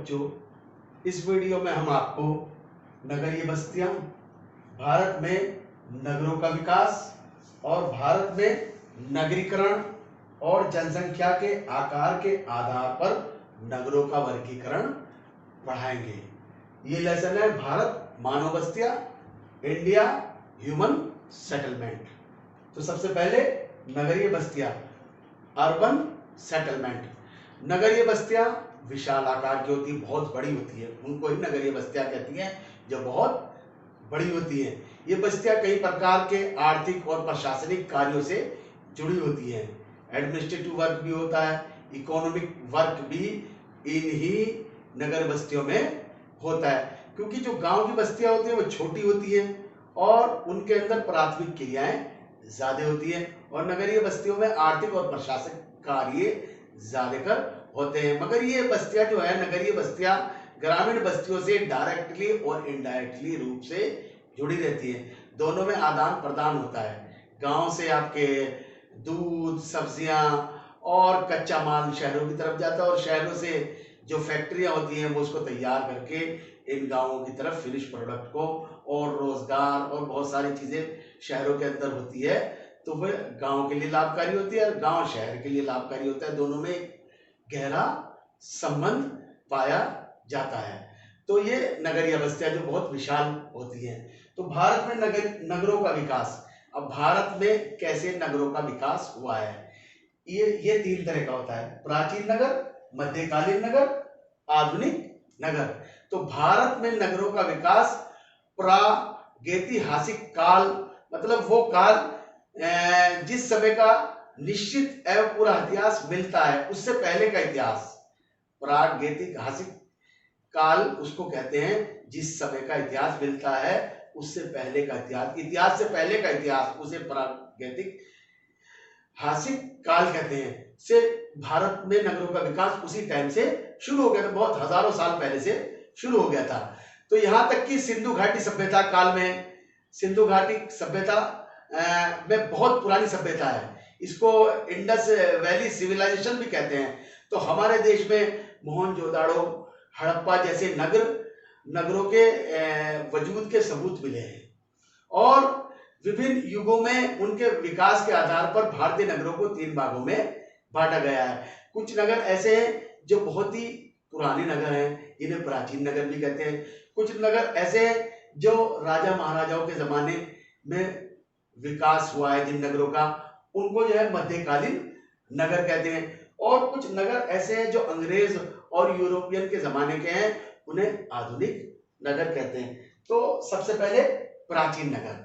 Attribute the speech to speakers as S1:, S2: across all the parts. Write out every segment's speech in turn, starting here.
S1: बच्चों, इस वीडियो में हम आपको नगरीय बस्तियां, भारत में नगरों का विकास और भारत में नगरीकरण और जनसंख्या के आकार के आधार पर नगरों का वर्गीकरण पढ़ाएंगे। ये लेसन है भारत मानव बस्तियां, इंडिया ह्यूमन सेटलमेंट। तो सबसे पहले नगरीय बस्तियां, अर्बन सेटलमेंट। नगरीय बस्तियां विशाल आकार की होती है, बहुत बड़ी होती है, उनको ही नगरीय बस्तियां कहती हैं, जो बहुत बड़ी होती हैं। ये बस्तियां कई प्रकार के आर्थिक और प्रशासनिक कार्यों से जुड़ी होती हैं। एडमिनिस्ट्रेटिव वर्क भी होता है, इकोनॉमिक वर्क भी इन ही नगर बस्तियों में होता है, क्योंकि जो गांव की बस्तियां होती हैं वो छोटी होती हैं और उनके अंदर प्राथमिक क्रियाएं ज्यादा होती हैं, और नगरीय बस्तियों में आर्थिक और प्रशासनिक कार्य ज्यादातर होते हैं। मगर ये बस्तियां जो है, नगरीय बस्तियां ग्रामीण बस्तियों से डायरेक्टली और इनडायरेक्टली रूप से जुड़ी रहती हैं। दोनों में आदान प्रदान होता है। गांव से आपके दूध, सब्जियां और कच्चा माल शहरों की तरफ जाता है, और शहरों से जो फैक्ट्रियां होती हैं वो उसको तैयार करके इन गांवों की तरफ फिनिश प्रोडक्ट को, और रोजगार और बहुत सारी चीजें शहरों के अंदर होती है, तो वह गांव के लिए लाभकारी होती है और गांव शहर के लिए लाभकारी होता है। दोनों में एक गहरा संबंध पाया जाता है। तो ये नगरीय बस्तियां जो बहुत विशाल होती हैं। तो भारत में नगरों का विकास, अब भारत में कैसे नगरों का विकास हुआ है, ये तीन तरह का होता है: प्राचीन नगर, मध्यकालीन नगर, आधुनिक नगर। तो भारत में नगरों का विकास प्रागैतिहासिक काल, मतलब वो काल जिस समय का निश्चित एवं पूरा इतिहास मिलता है, उससे पहले का इतिहास। प्रागैतिहासिक काल उसको कहते हैं जिस समय का इतिहास मिलता है उससे पहले का इतिहास, इतिहास से पहले का इतिहास, उसे प्रागैतिक हासिक काल कहते हैं। से भारत में नगरों का विकास उसी टाइम से शुरू हो गया था, बहुत हजारों साल पहले से शुरू हो गया था। तो यहां तक कि सिंधु घाटी सभ्यता काल में, सिंधु घाटी सभ्यता में बहुत पुरानी सभ्यता है, इसको इंडस वैली सिविलाइजेशन भी कहते हैं। तो हमारे देश में मोहनजोदाड़ो, हड़प्पा जैसे नगरों के वजूद के सबूत मिले हैं, और विभिन्न युगों में उनके विकास के आधार पर भारतीय नगरों को 3 भागों में बांटा गया है। कुछ नगर ऐसे हैं जो बहुत ही पुराने नगर हैं, इन्हें प्राचीन नगर भी कहते हैं। कुछ नगर ऐसे हैं जो राजा महाराजाओं के जमाने में विकास हुआ है जिन नगरों का, उनको जो है मध्यकालीन नगर कहते हैं। और कुछ नगर ऐसे हैं जो अंग्रेज और यूरोपियन के जमाने के हैं, उन्हें आधुनिक नगर कहते हैं। तो सबसे पहले प्राचीन नगर।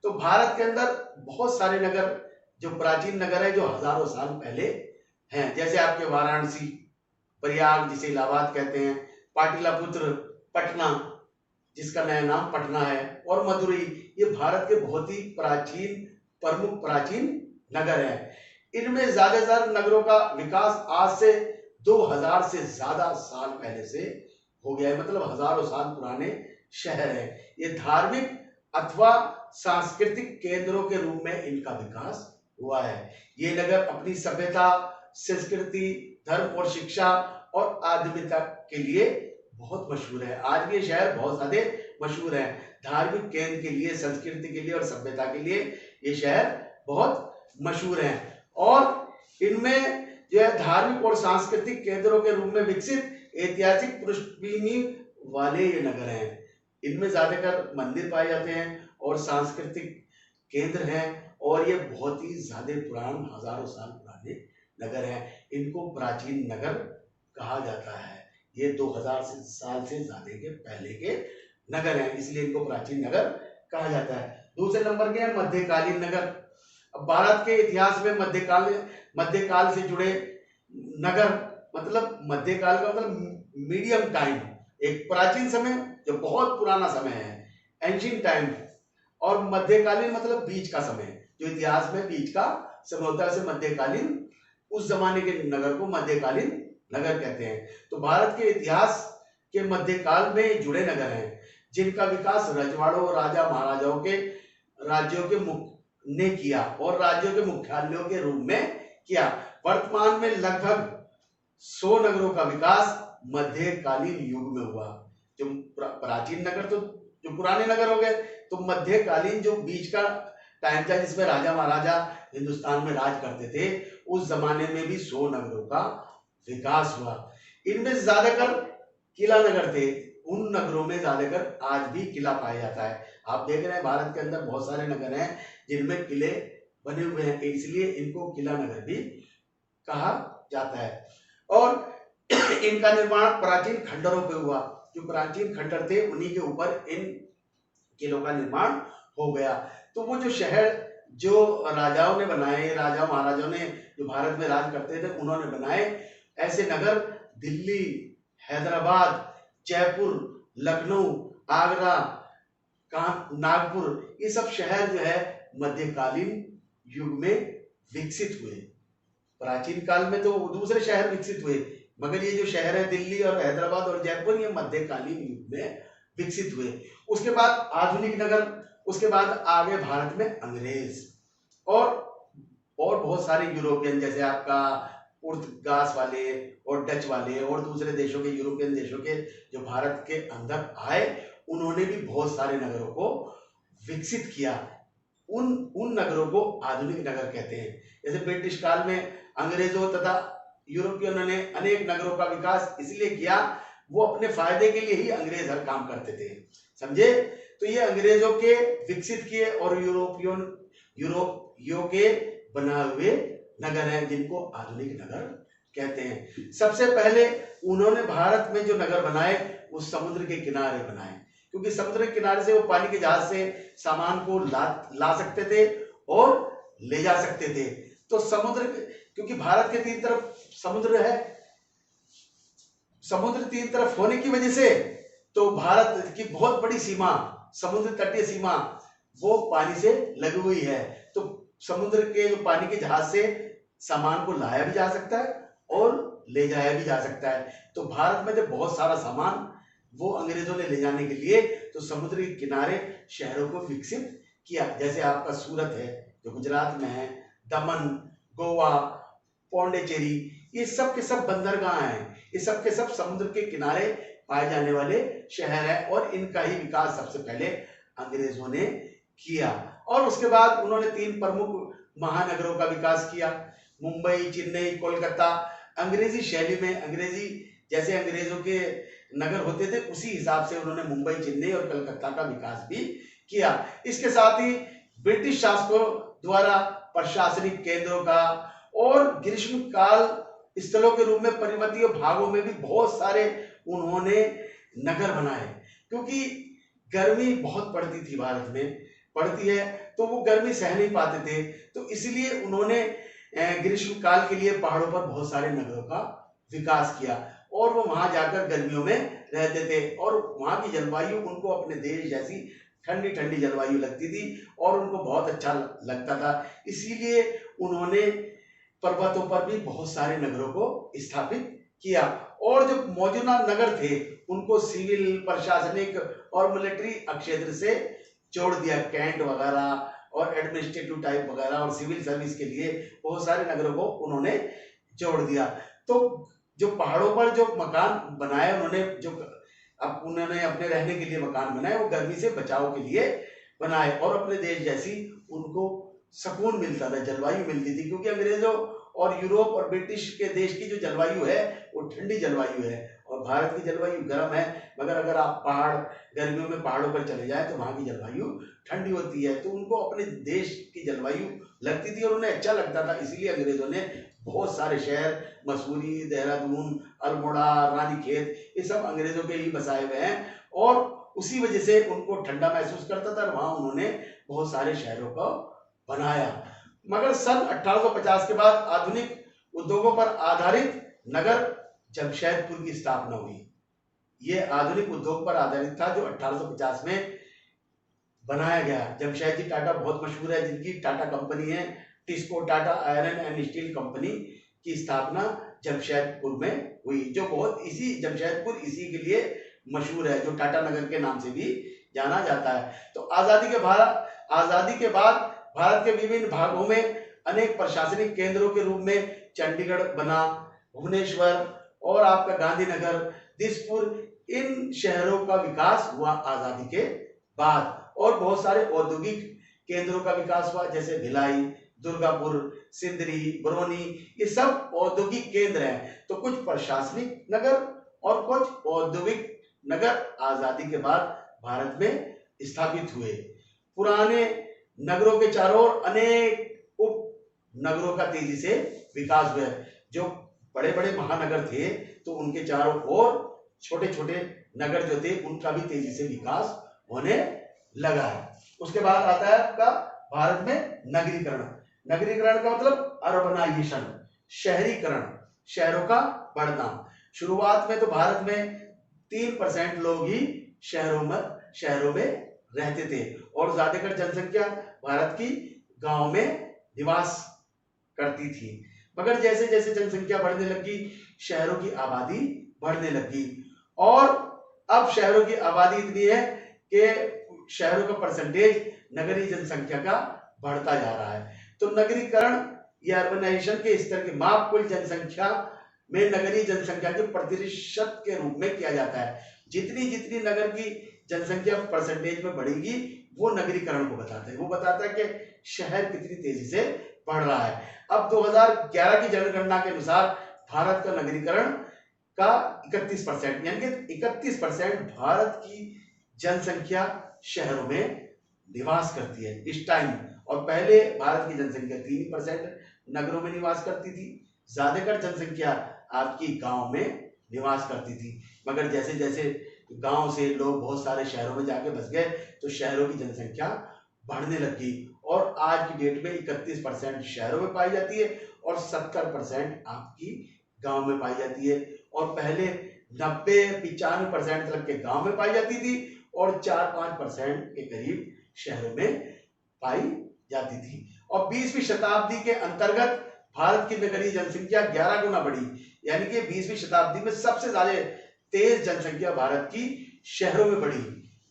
S1: तो भारत के अंदर बहुत सारे नगर जो प्राचीन नगर है, जो हजारों साल पहले हैं, जैसे आपके वाराणसी, प्रयाग जिसे इलाहाबाद कहते हैं, पाटलिपुत्र, पटना जिसका नया नाम पटना है, और मदुरई, ये भारत के बहुत ही प्रमुख प्राचीन नगर हैं। इनमें ज्यादातर नगरों का विकास आज से 2000 से ज्यादा साल पहले से हो गया है, मतलब हजारों साल पुराने शहर हैं। ये धार्मिक अथवा सांस्कृतिक केंद्रों के रूप में इनका विकास हुआ है। ये नगर अपनी सभ्यता, संस्कृति, धर्म और शिक्षा और आध्यात्मिकता के लिए बहुत मशहूर है। आज भी ये शहर बहुत ज्यादा मशहूर है, धार्मिक केंद्र के लिए, संस्कृति के लिए और सभ्यता के लिए ये शहर बहुत मशहूर है। और इनमें जो है धार्मिक और सांस्कृतिक केंद्रों के रूप में विकसित ऐतिहासिक पृष्ठभूमि वाले ये नगर हैं। इनमें ज्यादातर मंदिर पाए जाते हैं और सांस्कृतिक केंद्र हैं, और ये बहुत ही ज्यादा पुराने, हजारों साल पुराने नगर हैं। इनको प्राचीन नगर कहा जाता है। ये 2000 साल से ज्यादा के पहले के नगर हैं, इसलिए इनको प्राचीन नगर कहा जाता है। दूसरे नंबर के हैं मध्यकालीन नगर। अब भारत के इतिहास में मध्यकाल से जुड़े नगर, मतलब मध्यकाल का मतलब मीडियम टाइम, एक प्राचीन समय जो बहुत पुराना समय है, एंशिएंट टाइम, और मध्यकालीन मतलब बीच का समय, जो इतिहास में बीच का समय होता है, उसे मध्यकालीन, उस जमाने के नगर को मध्यकालीन नगर कहते हैं। तो भारत के इतिहास के मध्यकाल में जुड़े नगर हैं जिनका विकास रजवाड़ों, राजा महाराजाओं के राज्यों के ने किया और राज्यों के मुख्यालयों के रूप में किया। वर्तमान में लगभग 100 नगरों का विकास मध्यकालीन युग में हुआ। जो प्राचीन नगर तो जो पुराने नगर हो गए, तो मध्यकालीन जो बीच का टाइम था जिसमें राजा महाराजा हिंदुस्तान में राज करते थे, उस जमाने में भी 100 नगरों का विकास हुआ। इनमें से ज्यादातर किला नगर थे। उन नगरों में ज्यादातर आज भी किला पाया जाता है। आप देख रहे हैं भारत के अंदर बहुत सारे नगर हैं जिनमें किले बने हुए हैं, इसलिए इनको किला नगर भी कहा जाता है। और इनका निर्माण प्राचीन खंडरों पे हुआ। जो प्राचीन खंडर थे उन्हीं के ऊपर इन किलों का निर्माण हो गया। तो वो जो शहर जो राजाओं ने बनाए, राजा महाराजाओं ने जो भारत में राज करते थे उन्होंने बनाए, ऐसे नगर दिल्ली, हैदराबाद, जयपुर, लखनऊ, आगरा, नागपुर, ये सब शहर जो है मध्यकालीन युग में विकसित हुए। प्राचीन काल में तो दूसरे शहर विकसित हुए, मगर ये जो शहर है दिल्ली और हैदराबाद और जयपुर, ये मध्यकालीन युग में विकसित हुए। उसके बाद आधुनिक नगर, उसके बाद आगे भारत में अंग्रेज और बहुत सारे यूरोपियन, जैसे आपका पुर्तगास वाले और डच वाले और दूसरे देशों के, यूरोपियन देशों के जो भारत के अंदर आए, उन्होंने भी बहुत सारे नगरों को विकसित किया। उन नगरों को आधुनिक नगर कहते हैं। जैसे ब्रिटिश काल में अंग्रेजों तथा यूरोपियनों ने अनेक नगरों का विकास इसलिए किया, वो अपने फायदे के लिए ही अंग्रेज हर काम करते थे, समझे। तो ये अंग्रेजों के विकसित किए और यूरोपियों के बनाए हुए नगर हैं जिनको आधुनिक नगर कहते हैं। सबसे पहले उन्होंने भारत में जो नगर बनाए वो समुद्र के किनारे बनाए, क्योंकि समुद्र के किनारे से वो पानी के जहाज से सामान को ला सकते थे और ले जा सकते थे। तो समुद्र, क्योंकि भारत के तीन तरफ समुद्र है, समुद्र तीन तरफ होने की वजह से तो भारत की बहुत बड़ी सीमा, समुद्र तटीय सीमा, वो पानी से लगी हुई है। तो समुद्र के जो पानी के जहाज से सामान को लाया भी जा सकता है और ले जाया भी जा सकता है। तो भारत में जब बहुत सारा सामान वो अंग्रेजों ने ले जाने के लिए तो समुद्र के किनारे शहरों को विकसित किया। जैसे आपका सूरत है जो गुजरात में है, दमन, गोवा, पौंडीचेरी, ये सब के सब बंदरगाह हैं। ये सब के सब समुद्र के किनारे पाए जाने वाले शहर हैं और इनका ही विकास सबसे पहले अंग्रेजों ने किया। और उसके बाद उन्होंने 3 प्रमुख महानगरों का विकास किया, मुंबई, चेन्नई, कोलकाता। अंग्रेजी शैली में, अंग्रेजी जैसे अंग्रेजों के नगर होते थे उसी हिसाब से उन्होंने मुंबई, चेन्नई और कलकत्ता का विकास भी किया। इसके साथ ही ब्रिटिश शासकों द्वारा प्रशासनिक केंद्रों का और ग्रीष्म काल स्थलों के रूप में पर्वतीय भागों में भी बहुत सारे उन्होंने नगर बनाए, क्योंकि गर्मी बहुत पड़ती थी, भारत में पड़ती है, तो वो गर्मी सह नहीं पाते थे। तो इसलिए उन्होंने ग्रीष्म काल के लिए पहाड़ों पर बहुत सारे नगरों का विकास किया और वो वहां जाकर गर्मियों में रहते थे और वहां की जलवायु उनको अपने देश जैसी ठंडी ठंडी जलवायु लगती थी और उनको बहुत अच्छा लगता था। इसीलिए उन्होंने पर्वतों पर भी बहुत सारे नगरों को स्थापित किया और जो मौजूदा नगर थे उनको सिविल, प्रशासनिक और मिलिट्री क्षेत्र से जोड़ दिया। कैंट वगैरह और एडमिनिस्ट्रेटिव टाइप वगैरह और सिविल सर्विस के लिए बहुत सारे नगरों को उन्होंने जोड़ दिया। तो जो पहाड़ों पर जो मकान बनाए उन्होंने, जो अब उन्होंने अपने रहने के लिए मकान बनाए, वो गर्मी से बचाव के लिए बनाए और अपने देश जैसी उनको सुकून मिलता था, जलवायु मिलती थी। क्योंकि अंग्रेजों और यूरोप और ब्रिटिश के देश की जो जलवायु है वो ठंडी जलवायु है और भारत की जलवायु गर्म है। मगर अगर आप गर्मियों में पहाड़ों पर चले जाए तो वहां की जलवायु ठंडी होती है, तो उनको अपने देश की जलवायु लगती थी और उन्हें अच्छा लगता था। इसीलिए अंग्रेजों ने बहुत सारे शहर, मसूरी, देहरादून, अल्मोड़ा, रानीखेत, ये सब अंग्रेजों के ही बसाए हुए हैं और उसी वजह से उनको ठंडा महसूस करता था और वहां उन्होंने बहुत सारे शहरों को बनाया। मगर सन 1850 के बाद आधुनिक उद्योगों पर आधारित नगर जमशेदपुर की स्थापना हुई। ये आधुनिक उद्योग पर आधारित था जो 1850 में बनाया गया। जमशेदजी टाटा बहुत मशहूर है, जिनकी टाटा कंपनी है, TISCO Tata iron and steel company की स्थापना जमशेदपुर में हुई, जो बहुत जमशेदपुर इसी के लिए मशहूर है, जो टाटा नगर के नाम से भी जाना जाता है। तो आजादी के बाद भारत के विभिन्न भागों में अनेक प्रशासनिक केंद्रों के रूप में चंडीगढ़ बना, भुवनेश्वर और आपका गांधीनगर, दिसपुर, इन शहरों का विकास हुआ आजादी के बाद। और बहुत सारे औद्योगिक केंद्रों का विकास हुआ, जैसे भिलाई, दुर्गापुर, सिंदरी, बरौनी, ये सब औद्योगिक केंद्र हैं। तो कुछ प्रशासनिक नगर और कुछ औद्योगिक नगर आजादी के बाद भारत में स्थापित हुए। पुराने नगरों के चारों ओर अनेक उप नगरों का तेजी से विकास हुआ। जो बड़े बड़े महानगर थे तो उनके चारों ओर छोटे छोटे नगर जो थे उनका भी तेजी से विकास होने लगा है। उसके बाद आता है आपका भारत में नगरीकरण। नगरीकरण का मतलब अर्बनाइजेशन, शहरीकरण, शहरों का बढ़ना। शुरुआत में तो भारत में 3% लोग ही शहरों में रहते थे और ज्यादातर जनसंख्या भारत की गांव में निवास करती थी। मगर जैसे जैसे जनसंख्या बढ़ने लगी, शहरों की आबादी बढ़ने लगी और अब शहरों की आबादी इतनी है कि शहरों का परसेंटेज नगरीय जनसंख्या का बढ़ता जा रहा है। तो नगरीकरण या अर्बनाइजेशन के स्तर के माप कुल जनसंख्या में नगरीय जनसंख्या के प्रतिशत के रूप में किया जाता है। जितनी जितनी नगर की जनसंख्या परसेंटेज में बढ़ेगी वो नगरीकरण को बताता है। वो बताता है कि शहर कितनी तेजी से बढ़ रहा है। अब 2011 की जनगणना के अनुसार भारत का नगरीकरण का 31%, यानी कि 31% भारत की जनसंख्या शहरों में निवास करती है इस टाइम। और पहले भारत की जनसंख्या 3% नगरों में निवास करती थी। ज्यादातर जनसंख्या आपकी गांव में निवास करती थी। मगर जैसे जैसे गांव से लोग बहुत सारे शहरों में जाके बस गए तो शहरों की जनसंख्या बढ़ने लगी और आज की डेट में 31% शहरों में पाई जाती है और 70% आपकी गांव में पाई जाती है। और पहले 90-95% तक के गांव में पाई जाती थी और 4-5% के करीब शहरों में पाई जाती थी। और 20वीं शताब्दी के अंतर्गत भारत की नगरीय जनसंख्या 11 गुना बढ़ी, यानी कि 20वीं शताब्दी में सबसे ज्यादा तेज जनसंख्या भारत की शहरों में बढ़ी।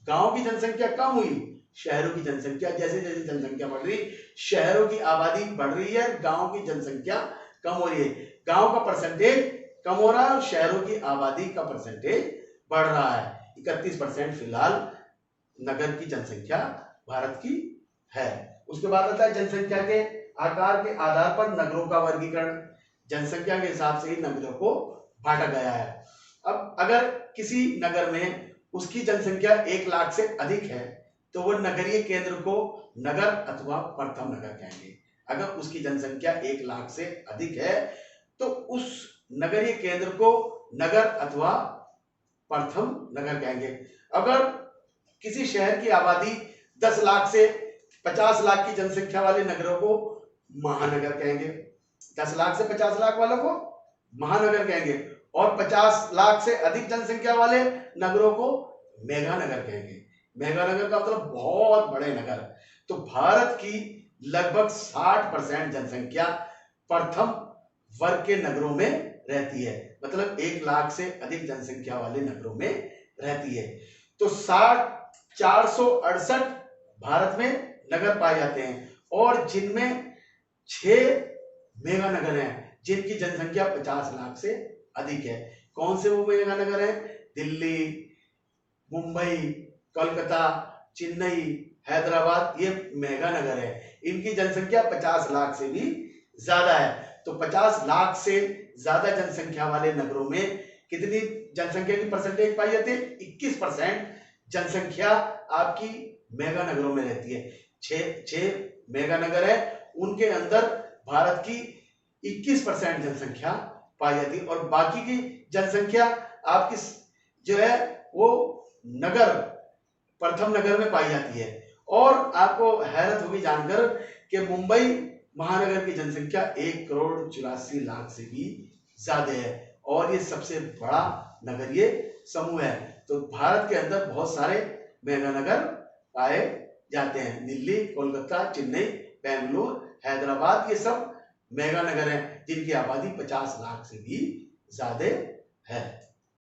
S1: गांव की जनसंख्या कम हुई, शहरों की जनसंख्या जैसे जैसे जनसंख्या बढ़ रही, शहरों की आबादी बढ़ रही है, गांव की जनसंख्या कम हो रही है। गांव का परसेंटेज कम हो रहा है और शहरों की आबादी का परसेंटेज बढ़ रहा है। 31% फिलहाल नगर की जनसंख्या भारत की है। उसके बाद आता है जनसंख्या के आकार के आधार पर नगरों का वर्गीकरण। जनसंख्या के हिसाब से ही नगरों को बांटा गया है। अब अगर किसी नगर में उसकी जनसंख्या 1 लाख से अधिक है तो वो नगरीय केंद्र को नगर अथवा प्रथम नगर कहेंगे। अगर उसकी जनसंख्या 1 लाख से अधिक है तो उस नगरीय केंद्र को नगर अथवा प्रथम नगर कहेंगे। अगर किसी शहर की आबादी 10 लाख से 50 लाख की जनसंख्या वाले नगरों को महानगर कहेंगे। 10 लाख से 50 लाख वालों को महानगर कहेंगे और 50 लाख से अधिक जनसंख्या वाले नगरों को मेगानगर कहेंगे। मेगानगर का मतलब बहुत बड़े नगर। तो भारत की लगभग 60% जनसंख्या प्रथम वर्ग के नगरों में रहती है, मतलब 1 लाख से अधिक जनसंख्या वाले नगरों में रहती है। तो 468 भारत में नगर पाए जाते हैं और जिनमें 6 मेगा नगर हैं जिनकी जनसंख्या 50 लाख से अधिक है। कौन से वो मेगा नगर हैं? दिल्ली, मुंबई, कोलकाता, चेन्नई, हैदराबाद, ये मेगा नगर है। इनकी जनसंख्या 50 लाख से भी ज्यादा है। तो 50 लाख से ज्यादा जनसंख्या वाले नगरों में कितनी जनसंख्या की परसेंटेज पाई जाती है? 21% जनसंख्या आपकी मेगा नगरों में रहती है। 6 मेगा नगर है, उनके अंदर भारत की 21% जनसंख्या पाई जाती है और बाकी की जनसंख्या आपकी जो है वो नगर प्रथम नगर में पाई जाती है। और आपको हैरत होगी जानकर कि मुंबई महानगर की जनसंख्या 1,84,00,000 से भी ज्यादा है और ये सबसे बड़ा नगरीय समूह है। तो भारत के अंदर बहुत सारे मेगा नगर पाए जाते हैं। दिल्ली, कोलकाता, चेन्नई, बेंगलुरु, हैदराबाद, ये सब मेगा नगर हैं जिनकी आबादी 50 लाख से भी ज्यादा है।